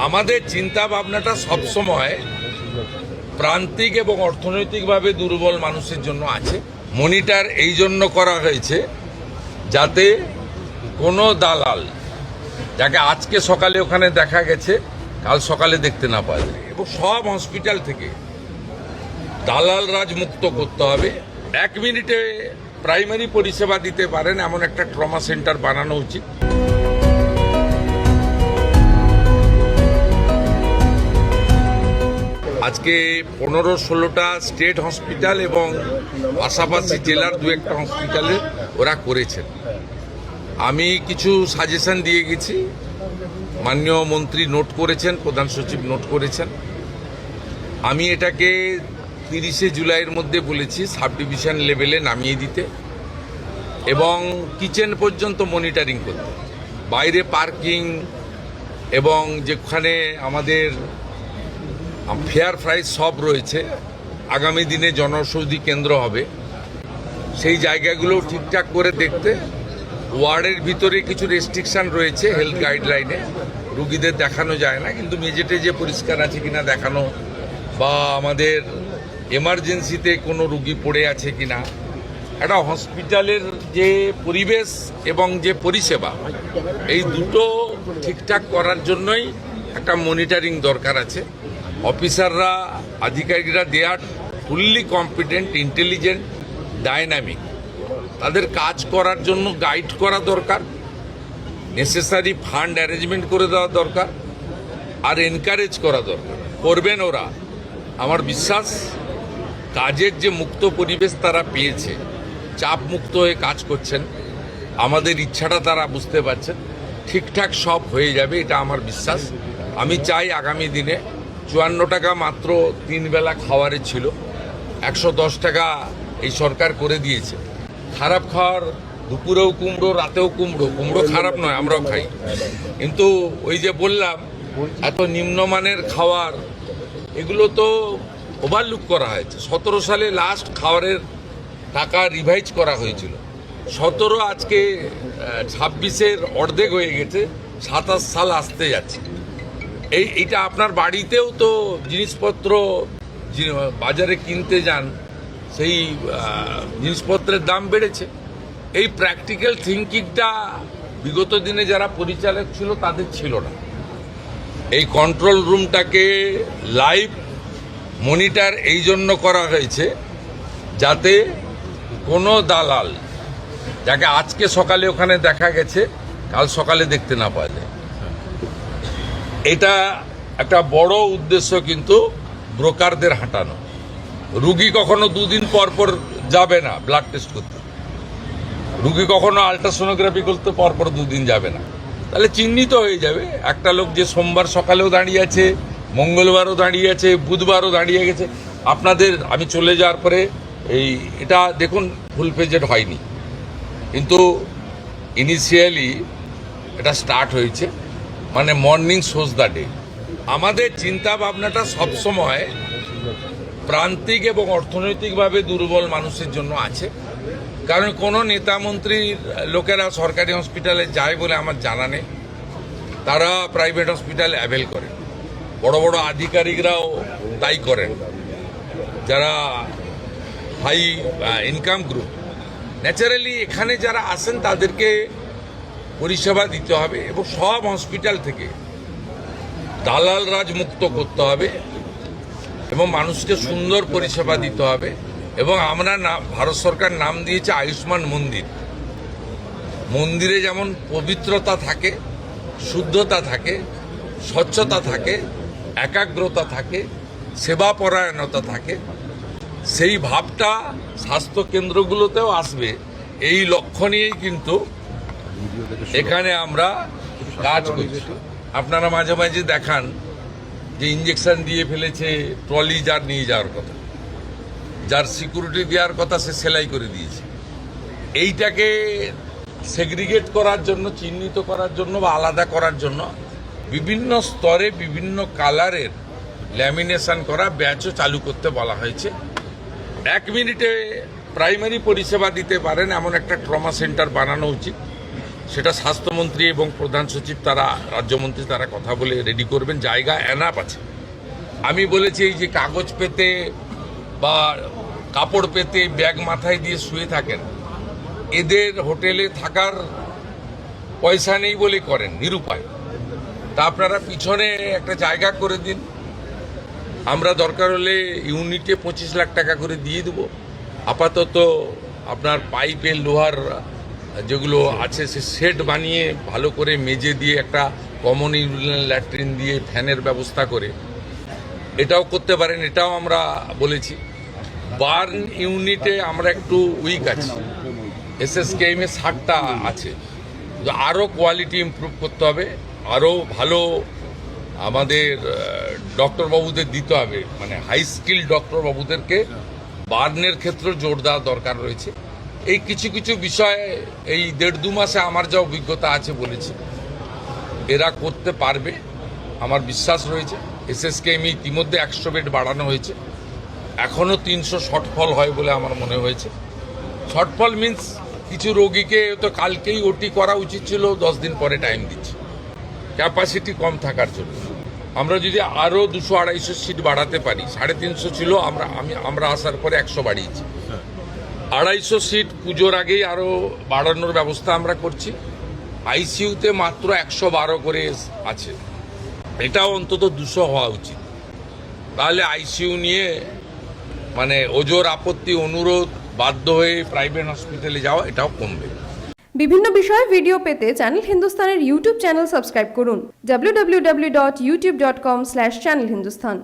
আমাদের চিন্তা ভাবনাটা সবসময় প্রান্তিক এবং অর্থনৈতিকভাবে দুর্বল মানুষের জন্য আছে। মনিটর এই জন্য করা হয়েছে যাতে কোনো দালাল, যাকে আজকে সকালে ওখানে দেখা গেছে, কাল সকালে দেখতে না পাওয়া যায়। এবং সব হসপিটাল থেকে দালাল রাজ মুক্ত করতে হবে। 1 মিনিটে প্রাইমারি পরিষেবা দিতে পারেন এমন একটা ট্রমা সেন্টার বানানো উচিত। আজকে 15-16টা স্টেট হসপিটাল এবং পাশাপাশি জেলার 2-1টা হসপিটালে ওরা করেছেন। আমি কিছু সাজেশন দিয়ে গেছি, মাননীয় মন্ত্রী নোট করেছেন, প্রধান সচিব নোট করেছেন। আমি এটাকে 30শে জুলাইয়ের মধ্যে বলেছি সাব ডিভিশন লেভেলে নামিয়ে দিতে এবং কিচেন পর্যন্ত মনিটরিং করতে। বাইরে পার্কিং এবং যেখানে আমাদের ফেয়ার প্রাইস সব রয়েছে, আগামী দিনে জনঔষধি কেন্দ্র হবে, সেই জায়গাগুলো ঠিকঠাক করে দেখতে। ওয়ার্ডের ভিতরে কিছু রেস্ট্রিকশন রয়েছে হেলথ গাইডলাইনে, রুগীদের দেখানো যায় না, কিন্তু মেঝেটে যে পরিষ্কার আছে কিনা দেখানো, বা আমাদের এমার্জেন্সিতে কোনো রুগী পড়ে আছে কিনা, একটা হসপিটালের যে পরিবেশ এবং যে পরিষেবা, এই দুটো ঠিকঠাক করার জন্যই একটা মনিটরিং দরকার আছে। অফিসাররা, আধিকারিকরা দে আর ফুললি কম্পিটেন্ট, ইন্টেলিজেন্ট, ডাইনামিক। তাদের কাজ করার জন্য গাইড করা দরকার, নেসেসারি ফান্ড অ্যারেঞ্জমেন্ট করে দেওয়া দরকার, আর এনকারেজ করা দরকার। করবেন ওরা। আমার বিশ্বাস কাজের যে মুক্ত পরিবেশ তারা পেয়েছে, চাপ মুক্ত হয়ে কাজ করছেন, আমাদের ইচ্ছাটা তারা বুঝতে পারছেন, ঠিকঠাক সব হয়ে যাবে, এটা আমার বিশ্বাস। আমি চাই আগামী দিনে 54 টাকা মাত্র 3 বেলা খাওয়ারে ছিল, 110 টাকা এই সরকার করে দিয়েছে। খারাপ খাওয়ার, দুপুরেও কুমড়ো, রাতেও কুমড়ো, কুমড়ো খারাপ নয়, আমরাও খাই, কিন্তু ওই যে বললাম এত নিম্নমানের খাওয়ার, এগুলো তো ওভারলুক করা হয়েছে। 17 সালে লাস্ট খাওয়ারের টাকা রিভাইজ করা হয়েছিল, 17 আজকে 26-এর অর্ধেক হয়ে গেছে, 27 সাল আসতে যাচ্ছে। এইটা আপনার বাড়িতেও তো জিনিসপত্র বাজারে কিনতে যান, সেই জিনিসপত্রের দাম বেড়েছে। এই প্র্যাকটিক্যাল থিঙ্কিংটা বিগত দিনে যারা পরিচালক ছিল তাদের ছিল না। এই কন্ট্রোল রুমটাকে লাইভ মনিটর এই জন্য করা হয়েছে যাতে কোনো দালাল, যাকে আজকে সকালে ওখানে দেখা গেছে, কাল সকালে দেখতে না পাওয়া যায়। এটা একটা বড় উদ্দেশ্য, কিন্তু ব্রোকারদের হাঁটানো। রুগী কখনো 2 দিন পর পর যাবে না ব্লাড টেস্ট করতে, রুগী কখনো আলট্রাসোনোগ্রাফি করতে পর পর 2 দিন যাবে না। তাহলে চিহ্নিত হয়ে যাবে একটা লোক যে সোমবার সকালেও দাঁড়িয়ে আছে, মঙ্গলবারও দাঁড়িয়ে আছে, বুধবারও দাঁড়িয়ে গেছে। আপনাদের আমি চলে যাওয়ার পরে এটা দেখুন ফুল পেজেড হয়নি, কিন্তু ইনিশিয়ালি এটা স্টার্ট হয়েছে, মানে মর্নিং শোজ দ্য ডে। আমাদের চিন্তা ভাবনাটা সবসময় প্রান্তিক এবং অর্থনৈতিকভাবে দুর্বল মানুষের জন্য আছে। কারণ কোনো নেতা মন্ত্রীর লোকেরা সরকারি হসপিটালে যায় বলে আমার জানা নেই, তারা প্রাইভেট হসপিটাল অ্যাভেল করেন। বড় বড় আধিকারিকরাও তাই করেন, যারা হাই ইনকাম গ্রুপ। ন্যাচারালি এখানে যারা আসেন তাদেরকে পরিষেবা দিতে হবে এবং সব হসপিটাল থেকে দালাল রাজ মুক্ত করতে হবে এবং মানুষকে সুন্দর পরিষেবা দিতে হবে। এবং আমরা ভারত সরকার নাম দিয়েছে আয়ুষ্মান মন্দির। মন্দিরে যেমন পবিত্রতা থাকে, শুদ্ধতা থাকে, স্বচ্ছতা থাকে, একাগ্রতা থাকে, সেবাপরায়ণতা থাকে, সেই ভাবটা স্বাস্থ্য কেন্দ্রগুলোতেও আসবে। এই লক্ষ্য নিয়েই কিন্তু এখানে আমরা কাজ করছি। আপনারা মাঝে মাঝে দেখান যে ইঞ্জেকশন দিয়ে ফেলেছে, ট্রলি যার নিয়ে যাওয়ার কথা, যার সিকিউরিটি দেওয়ার কথা, সে সেলাই করে দিয়েছে। এইটাকে সেগ্রিগেট করার জন্য, চিহ্নিত করার জন্য বা আলাদা করার জন্য বিভিন্ন স্তরে বিভিন্ন কালারের ল্যামিনেশন করা ব্যাচও চালু করতে বলা হয়েছে। 1 মিনিটে প্রাইমারি পরিষেবা দিতে পারেন এমন একটা ট্রমা সেন্টার বানানো উচিত। সেটা স্বাস্থ্যমন্ত্রী এবং প্রধান সচিব তারা রাজ্যমন্ত্রী তারা কথা বলে রেডি করবেন। জায়গা এনাফ আছে। আমি বলেছি এই যে কাগজ পেতে বা কাপড় পেতে ব্যাগ মাথায় দিয়ে শুয়ে থাকেন, এদের হোটেলে থাকার পয়সা নেই বলে করেন, নিরুপায়। তা আপনারা পিছনে একটা জায়গা করে দিন, আমরা দরকার হলে ইউনিটে 25 লাখ টাকা করে দিয়ে দেবো। আপাতত আপনার পাইপের লোহার যেগুলো আছে সে সেট বানিয়ে ভালো করে মেজে দিয়ে একটা কমন ইউরিনাল ল্যাট্রিন দিয়ে ফ্যানের ব্যবস্থা করে এটাও করতে পারেন, এটাও আমরা বলেছি। বার্ন ইউনিটে আমরা একটু উইক আছি, এসএসকেএম এ 60টা আছে, আরও কোয়ালিটি ইমপ্রুভ করতে হবে, আরও ভালো আমাদের ডক্টরবাবুদের দিতে হবে, মানে হাই স্কিল ডক্টরবাবুদেরকে বার্নের ক্ষেত্রে জোর দেওয়া দরকার রয়েছে। এই কিছু কিছু বিষয়ে এই 1.5-2 মাসে আমার যা অভিজ্ঞতা আছে বলেছি, এরা করতে পারবে, আমার বিশ্বাস রয়েছে। এসএসকেএম ইতিমধ্যে 100 বেড বাড়ানো হয়েছে, এখনও 300 শর্টফল হয় বলে আমার মনে হয়েছে। শর্টফল মিন্স কিছু রোগীকে তো কালকেই ওটি করা উচিত ছিল, 10 দিন পরে টাইম দিচ্ছে ক্যাপাসিটি কম থাকার জন্য। আমরা যদি আরও 200-250 সিট বাড়াতে পারি, 350 ছিল, আমরা আসার পরে 100 বাড়িয়েছি। 250 সিট পুজোর আগেই আরও বাড়ানোর ব্যবস্থা আমরা করছি। আইসিইউতে মাত্র 112 করে আছে, এটাও অন্তত 200 হওয়া উচিত। তাহলে আইসিইউ নিয়ে মানে ওজোর আপত্তি অনুরোধ বাধ্য হয়ে প্রাইভেট হসপিটালে যাওয়া এটাও কমবে। বিভিন্ন বিষয়ে ভিডিও পেতে চ্যানেল হিন্দুস্তানের ইউটিউব চ্যানেল সাবস্ক্রাইব করুন www.youtube.com/channelhindustan।